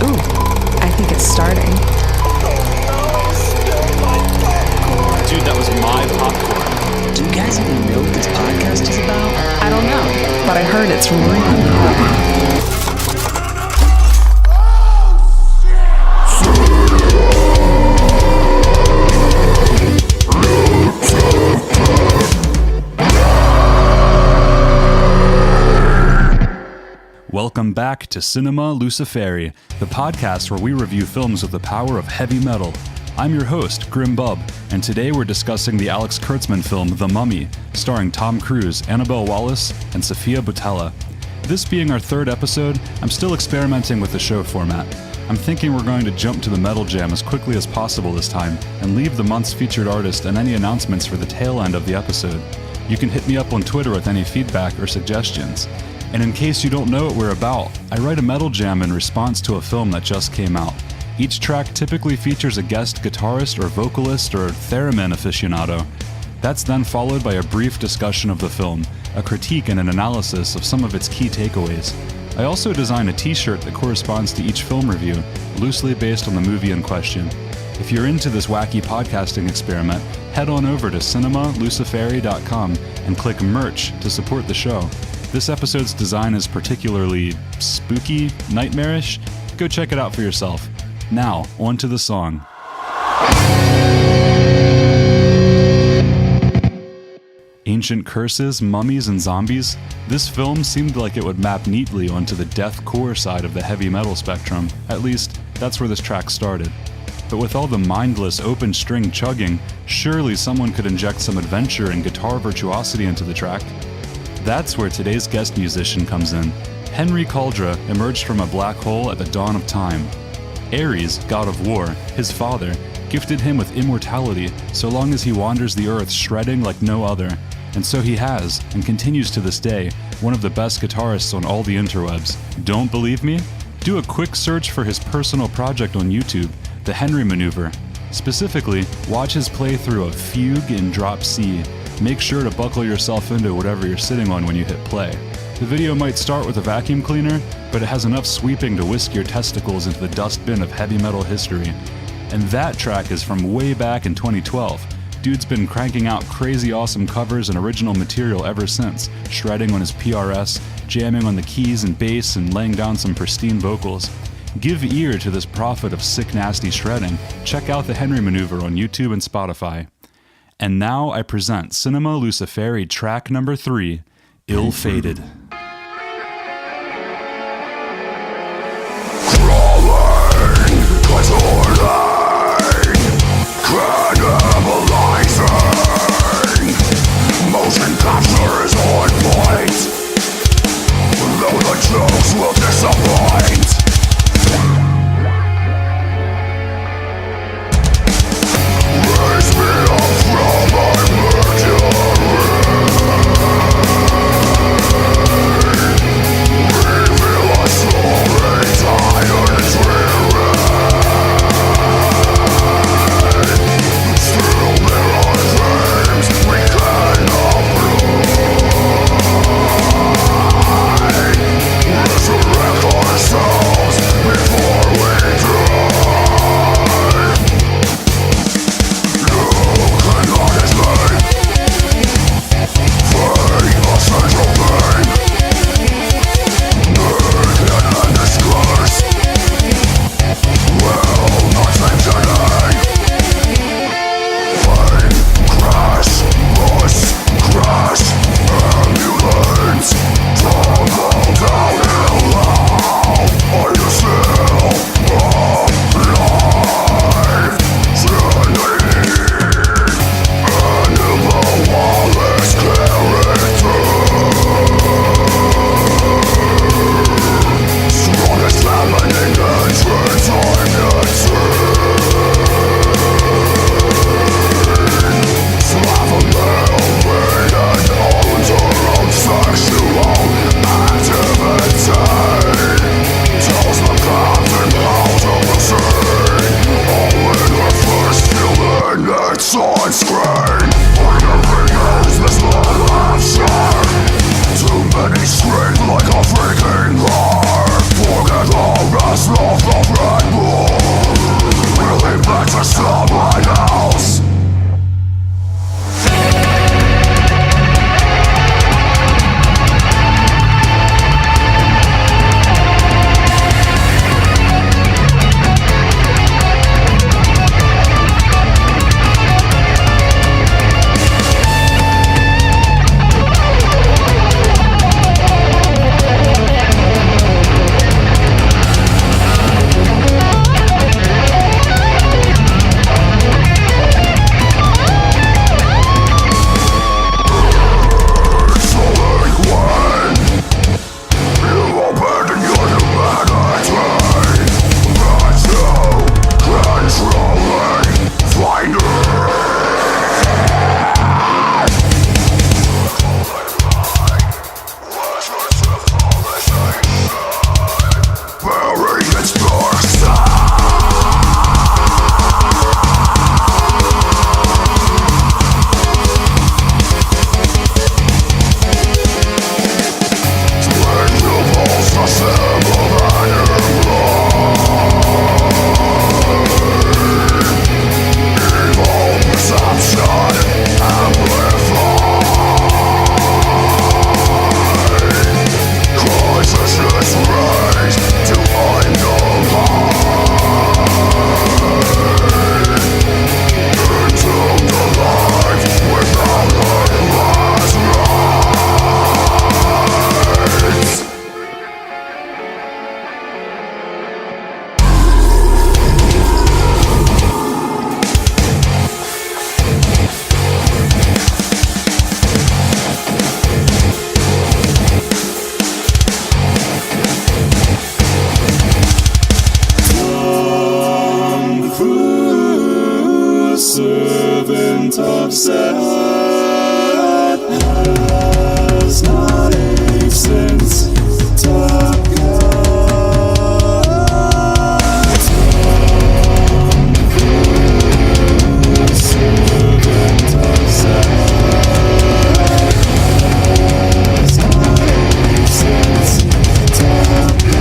Ooh, I think it's starting. Dude, that was my popcorn. Do you guys even know what this podcast is about? I don't know, but I heard it's real. Welcome back to Cinema Luciferi, the podcast where we review films with the power of heavy metal. I'm your host, Grim Bub, and today we're discussing the Alex Kurtzman film The Mummy, starring Tom Cruise, Annabelle Wallis, and Sofia Boutella. This being our third episode, I'm still experimenting with the show format. I'm thinking we're going to jump to the metal jam as quickly as possible this time, and leave the month's featured artist and any announcements for the tail end of the episode. You can hit me up on Twitter with any feedback or suggestions. And in case you don't know what we're about, I write a metal jam in response to a film that just came out. Each track typically features a guest guitarist or vocalist or theremin aficionado. That's then followed by a brief discussion of the film, a critique and an analysis of some of its key takeaways. I also design a t-shirt that corresponds to each film review, loosely based on the movie in question. If you're into this wacky podcasting experiment, head on over to cinemaluciferi.com and click merch to support the show. This episode's design is particularly spooky, nightmarish. Go check it out for yourself. Now, on to the song. Ancient curses, mummies, and zombies. This film seemed like it would map neatly onto the deathcore side of the heavy metal spectrum. At least, that's where this track started. But with all the mindless open string chugging, surely someone could inject some adventure and guitar virtuosity into the track. That's where today's guest musician comes in. Henry Kaldre emerged from a black hole at the dawn of time. Ares, god of war, his father, gifted him with immortality so long as he wanders the earth shredding like no other. And so he has, and continues to this day, one of the best guitarists on all the interwebs. Don't believe me? Do a quick search for his personal project on YouTube, The Henry Maneuver. Specifically, watch his playthrough of Fugue in Drop C. Make sure to buckle yourself into whatever you're sitting on when you hit play. The video might start with a vacuum cleaner, but it has enough sweeping to whisk your testicles into the dustbin of heavy metal history. And that track is from way back in 2012. Dude's been cranking out crazy awesome covers and original material ever since, shredding on his PRS, jamming on the keys and bass, and laying down some pristine vocals. Give ear to this prophet of sick nasty shredding. Check out the Henry Maneuver on YouTube and Spotify. And now I present Cinema Luciferi track number 3, Ill-Fated. Crawling, contorting, cannibalizing. Motion capture is on point, though the jokes will disappoint. Raise me up from my mercury. Reveal a story tired and dreary. Still there are dreams we cannot fly. Resurrect ourselves. servant of Set has not aged since Top Gun. Servant of Set has not aged since Top Gun.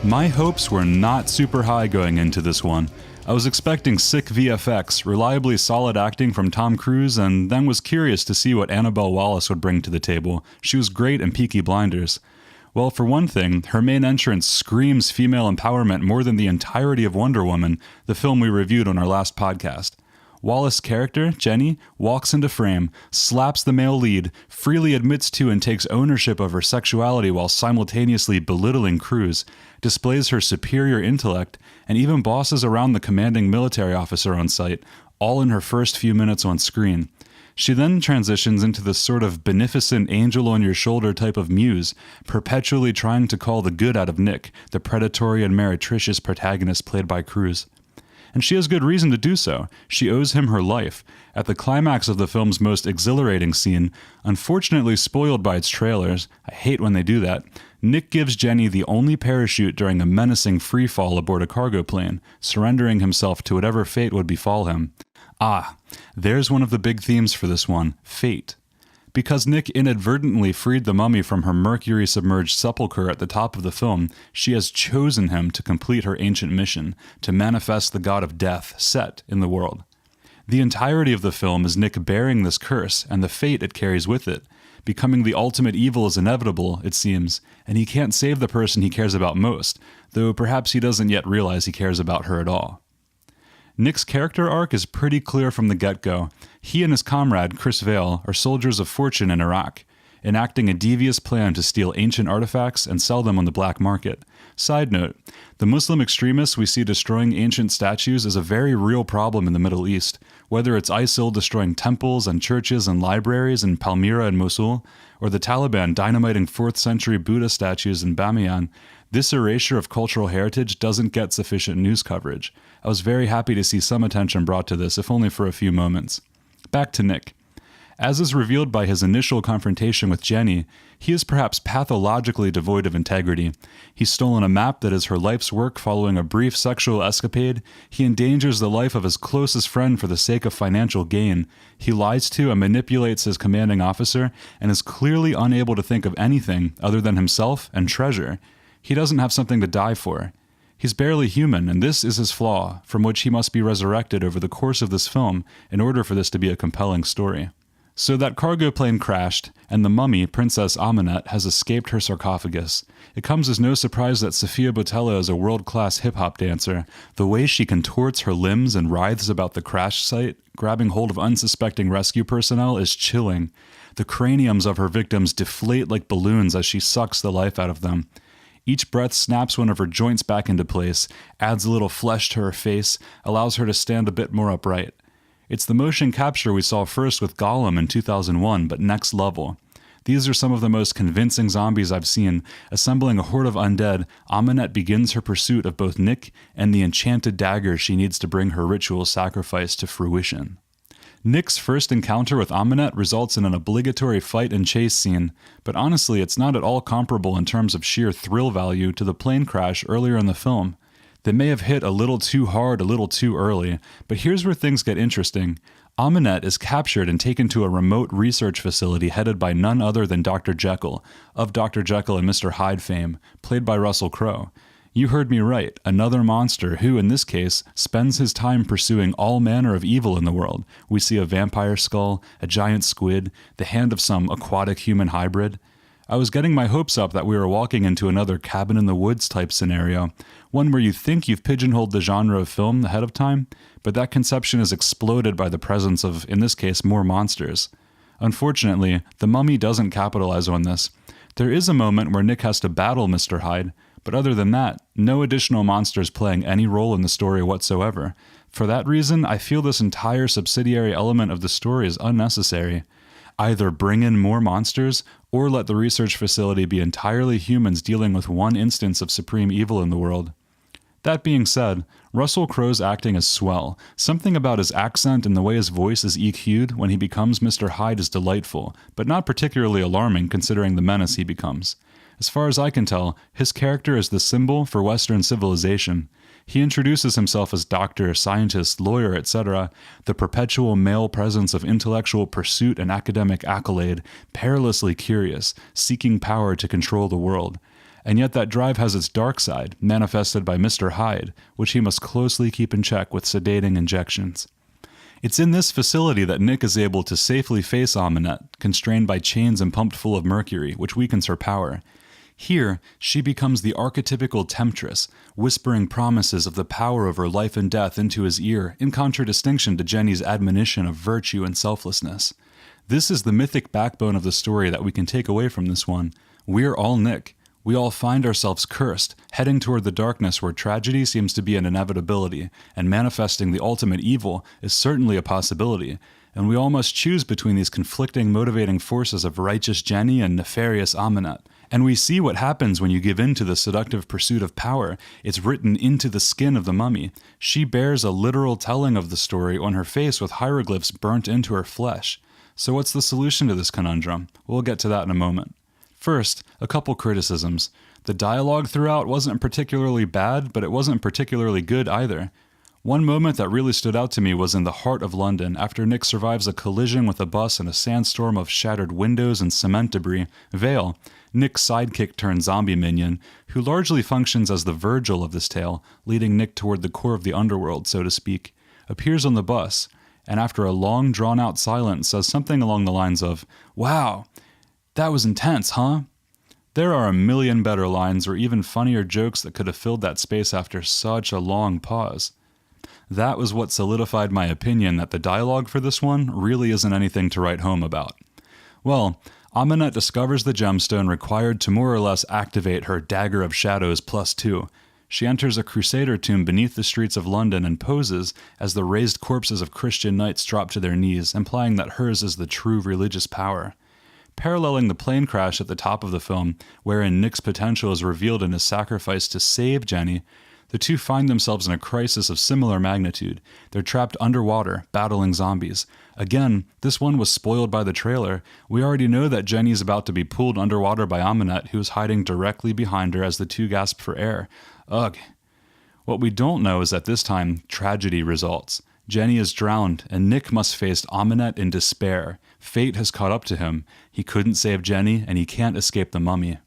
My hopes were not super high going into this one. I was expecting sick VFX, reliably solid acting from Tom Cruise, and then was curious to see what Annabelle Wallis would bring to the table. She was great in Peaky Blinders. Well, for one thing, her main entrance screams female empowerment more than the entirety of Wonder Woman, the film we reviewed on our last podcast. Wallace' character, Jenny, walks into frame, slaps the male lead, freely admits to and takes ownership of her sexuality while simultaneously belittling Cruise, displays her superior intellect, and even bosses around the commanding military officer on site, all in her first few minutes on screen. She then transitions into this sort of beneficent angel-on-your-shoulder type of muse, perpetually trying to call the good out of Nick, the predatory and meretricious protagonist played by Cruise. And she has good reason to do so. She owes him her life. At the climax of the film's most exhilarating scene, unfortunately spoiled by its trailers, I hate when they do that, Nick gives Jenny the only parachute during a menacing freefall aboard a cargo plane, surrendering himself to whatever fate would befall him. Ah, there's one of the big themes for this one, fate. Because Nick inadvertently freed the mummy from her mercury-submerged sepulcher at the top of the film, she has chosen him to complete her ancient mission, to manifest the god of death, Set, in the world. The entirety of the film is Nick bearing this curse and the fate it carries with it. Becoming the ultimate evil is inevitable, it seems, and he can't save the person he cares about most, though perhaps he doesn't yet realize he cares about her at all. Nick's character arc is pretty clear from the get-go. He and his comrade, Chris Vale, are soldiers of fortune in Iraq, enacting a devious plan to steal ancient artifacts and sell them on the black market. Side note, the Muslim extremists we see destroying ancient statues is a very real problem in the Middle East, whether it's ISIL destroying temples and churches and libraries in Palmyra and Mosul, or the Taliban dynamiting 4th century Buddha statues in Bamiyan. This erasure of cultural heritage doesn't get sufficient news coverage. I was very happy to see some attention brought to this, if only for a few moments. Back to Nick. As is revealed by his initial confrontation with Jenny, he is perhaps pathologically devoid of integrity. He's stolen a map that is her life's work following a brief sexual escapade. He endangers the life of his closest friend for the sake of financial gain. He lies to and manipulates his commanding officer and is clearly unable to think of anything other than himself and treasure. He doesn't have something to die for. He's barely human, and this is his flaw, from which he must be resurrected over the course of this film in order for this to be a compelling story. So that cargo plane crashed, and the mummy, Princess Amenet, has escaped her sarcophagus. It comes as no surprise that Sofia Boutella is a world-class hip-hop dancer. The way she contorts her limbs and writhes about the crash site, grabbing hold of unsuspecting rescue personnel, is chilling. The craniums of her victims deflate like balloons as she sucks the life out of them. Each breath snaps one of her joints back into place, adds a little flesh to her face, allows her to stand a bit more upright. It's the motion capture we saw first with Gollum in 2001, but next level. These are some of the most convincing zombies I've seen. Assembling a horde of undead, Amenet begins her pursuit of both Nick and the enchanted dagger she needs to bring her ritual sacrifice to fruition. Nick's first encounter with Amenet results in an obligatory fight and chase scene, but honestly it's not at all comparable in terms of sheer thrill value to the plane crash earlier in the film. They may have hit a little too hard a little too early, but here's where things get interesting. Amenet is captured and taken to a remote research facility headed by none other than Dr. Jekyll, of Dr. Jekyll and Mr. Hyde fame, played by Russell Crowe. You heard me right, another monster who, in this case, spends his time pursuing all manner of evil in the world. We see a vampire skull, a giant squid, the hand of some aquatic human hybrid. I was getting my hopes up that we were walking into another cabin in the woods type scenario, one where you think you've pigeonholed the genre of film ahead of time, but that conception is exploded by the presence of, in this case, more monsters. Unfortunately, The Mummy doesn't capitalize on this. There is a moment where Nick has to battle Mr. Hyde, but other than that, no additional monsters playing any role in the story whatsoever. For that reason, I feel this entire subsidiary element of the story is unnecessary. Either bring in more monsters, or let the research facility be entirely humans dealing with one instance of supreme evil in the world. That being said, Russell Crowe's acting is swell. Something about his accent and the way his voice is EQ'd when he becomes Mr. Hyde is delightful, but not particularly alarming considering the menace he becomes. As far as I can tell, his character is the symbol for Western civilization. He introduces himself as doctor, scientist, lawyer, etc., the perpetual male presence of intellectual pursuit and academic accolade, perilously curious, seeking power to control the world. And yet that drive has its dark side, manifested by Mr. Hyde, which he must closely keep in check with sedating injections. It's in this facility that Nick is able to safely face Amunet, constrained by chains and pumped full of mercury, which weakens her power. Here, she becomes the archetypical temptress, whispering promises of the power over life and death into his ear, in contradistinction to Jenny's admonition of virtue and selflessness. This is the mythic backbone of the story that we can take away from this one. We're all Nick. We all find ourselves cursed, heading toward the darkness where tragedy seems to be an inevitability, and manifesting the ultimate evil is certainly a possibility, and we all must choose between these conflicting motivating forces of righteous Jenny and nefarious Amunet. And we see what happens when you give in to the seductive pursuit of power. It's written into the skin of the mummy. She bears a literal telling of the story on her face with hieroglyphs burnt into her flesh. So what's the solution to this conundrum? We'll get to that in a moment. First, a couple criticisms. The dialogue throughout wasn't particularly bad, but it wasn't particularly good either. One moment that really stood out to me was in the heart of London, after Nick survives a collision with a bus and a sandstorm of shattered windows and cement debris. Vale, Nick's sidekick turned zombie minion, who largely functions as the Virgil of this tale, leading Nick toward the core of the underworld, so to speak, appears on the bus, and after a long drawn-out silence says something along the lines of, "Wow, that was intense, huh?" There are a million better lines or even funnier jokes that could have filled that space after such a long pause. That was what solidified my opinion that the dialogue for this one really isn't anything to write home about. Well, Amunet discovers the gemstone required to more or less activate her Dagger of Shadows +2. She enters a crusader tomb beneath the streets of London and poses as the raised corpses of Christian knights drop to their knees, implying that hers is the true religious power. Paralleling the plane crash at the top of the film, wherein Nick's potential is revealed in his sacrifice to save Jenny, the two find themselves in a crisis of similar magnitude. They're trapped underwater, battling zombies. Again, this one was spoiled by the trailer. We already know that Jenny's about to be pulled underwater by Amunet, who is hiding directly behind her as the two gasp for air. Ugh. What we don't know is that this time, tragedy results. Jenny is drowned, and Nick must face Amunet in despair. Fate has caught up to him. He couldn't save Jenny, and he can't escape the mummy.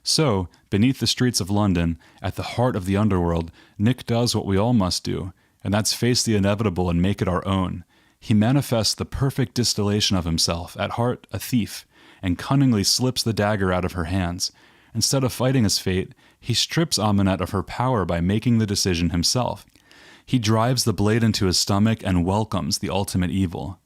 So, beneath the streets of London, at the heart of the underworld, Nick does what we all must do, and that's face the inevitable and make it our own. He manifests the perfect distillation of himself, at heart a thief, and cunningly slips the dagger out of her hands. Instead of fighting his fate, he strips Amunet of her power by making the decision himself. He drives the blade into his stomach and welcomes the ultimate evil.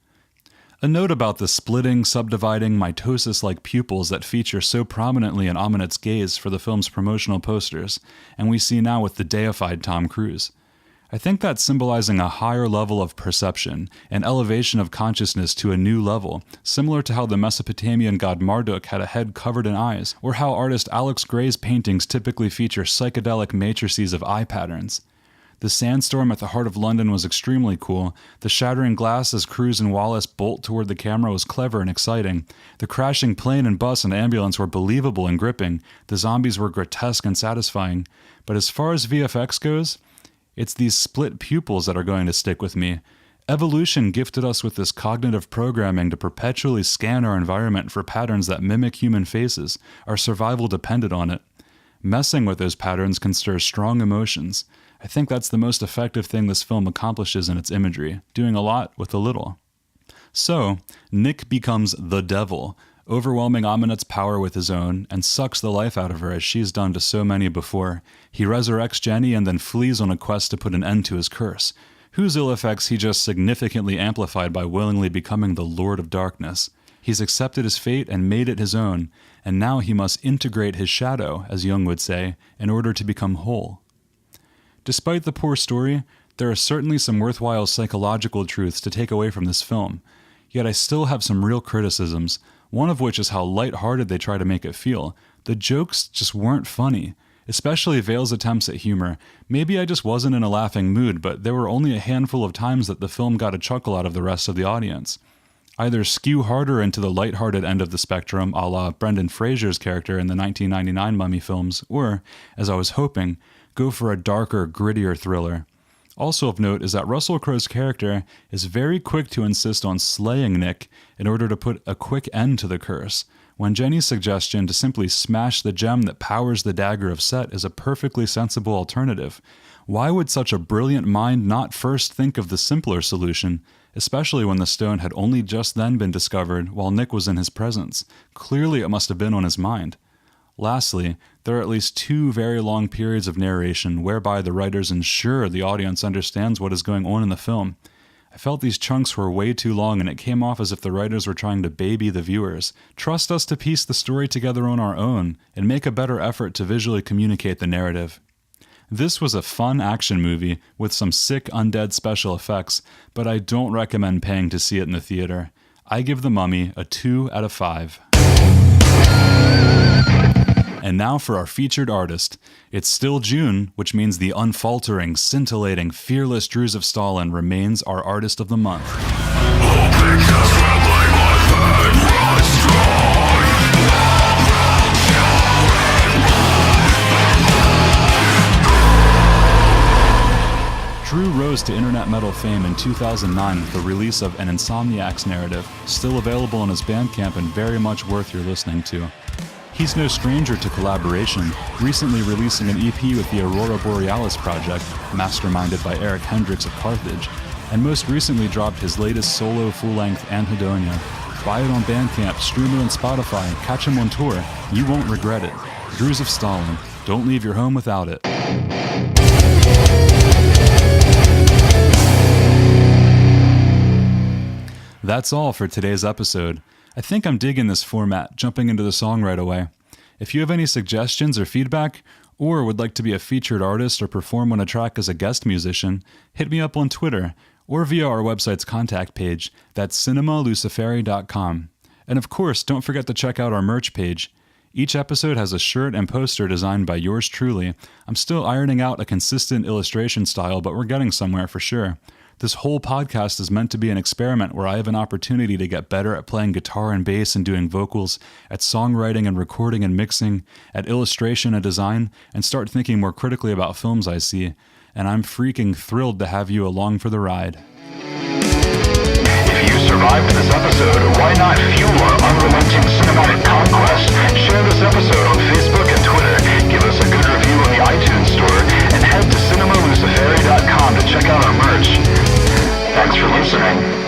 A note about the splitting, subdividing, mitosis-like pupils that feature so prominently in Amunet's gaze for the film's promotional posters, and we see now with the deified Tom Cruise. I think that's symbolizing a higher level of perception, an elevation of consciousness to a new level, similar to how the Mesopotamian god Marduk had a head covered in eyes, or how artist Alex Gray's paintings typically feature psychedelic matrices of eye patterns. The sandstorm at the heart of London was extremely cool. The shattering glass as Cruise and Wallace bolt toward the camera was clever and exciting. The crashing plane and bus and ambulance were believable and gripping. The zombies were grotesque and satisfying. But as far as VFX goes, it's these split pupils that are going to stick with me. Evolution gifted us with this cognitive programming to perpetually scan our environment for patterns that mimic human faces. Our survival depended on it. Messing with those patterns can stir strong emotions. I think that's the most effective thing this film accomplishes in its imagery, doing a lot with a little. So, Nick becomes the devil, overwhelming Amunet's power with his own, and sucks the life out of her as she's done to so many before. He resurrects Jenny and then flees on a quest to put an end to his curse, whose ill effects he just significantly amplified by willingly becoming the Lord of Darkness. He's accepted his fate and made it his own, and now he must integrate his shadow, as Jung would say, in order to become whole. Despite the poor story, there are certainly some worthwhile psychological truths to take away from this film, yet I still have some real criticisms, one of which is how lighthearted they try to make it feel. The jokes just weren't funny, especially Vale's attempts at humor. Maybe I just wasn't in a laughing mood, but there were only a handful of times that the film got a chuckle out of the rest of the audience. Either skew harder into the lighthearted end of the spectrum, a la Brendan Fraser's character in the 1999 Mummy films, or, as I was hoping, go for a darker, grittier thriller. Also of note is that Russell Crowe's character is very quick to insist on slaying Nick in order to put a quick end to the curse, when Jenny's suggestion to simply smash the gem that powers the dagger of Set is a perfectly sensible alternative. Why would such a brilliant mind not first think of the simpler solution, especially when the stone had only just then been discovered while Nick was in his presence? Clearly it must have been on his mind. Lastly, there are at least 2 very long periods of narration whereby the writers ensure the audience understands what is going on in the film. I felt these chunks were way too long, and it came off as if the writers were trying to baby the viewers. Trust us to piece the story together on our own, and make a better effort to visually communicate the narrative. This was a fun action movie with some sick undead special effects, but I don't recommend paying to see it in the theater. I give The Mummy a 2 out of 5. And now for our featured artist. It's still June, which means the unfaltering, scintillating, fearless Drewsif Stalin remains our artist of the month. Drew rose to internet metal fame in 2009 with the release of An Insomniac's Narrative, still available on his Bandcamp and very much worth your listening to. He's no stranger to collaboration, recently releasing an EP with the Aurora Borealis project, masterminded by Eric Hendricks of Carthage, and most recently dropped his latest solo full-length Anhedonia. Buy it on Bandcamp, stream it on Spotify, catch him on tour. You won't regret it. Drewsif Stalin. Don't leave your home without it. That's all for today's episode. I think I'm digging this format, jumping into the song right away. If you have any suggestions or feedback, or would like to be a featured artist or perform on a track as a guest musician, hit me up on Twitter, or via our website's contact page, that's cinemaluciferi.com. And of course, don't forget to check out our merch page. Each episode has a shirt and poster designed by yours truly. I'm still ironing out a consistent illustration style, but we're getting somewhere for sure. This whole podcast is meant to be an experiment where I have an opportunity to get better at playing guitar and bass and doing vocals, at songwriting and recording and mixing, at illustration and design, and start thinking more critically about films I see. And I'm freaking thrilled to have you along for the ride. If you survived this episode, why not fuel our unrelenting cinematic conquest? Share this episode on Facebook and Twitter, give us a good review on the iTunes store, and head to cinemaluciferi.com to check out our merch. Thanks for listening.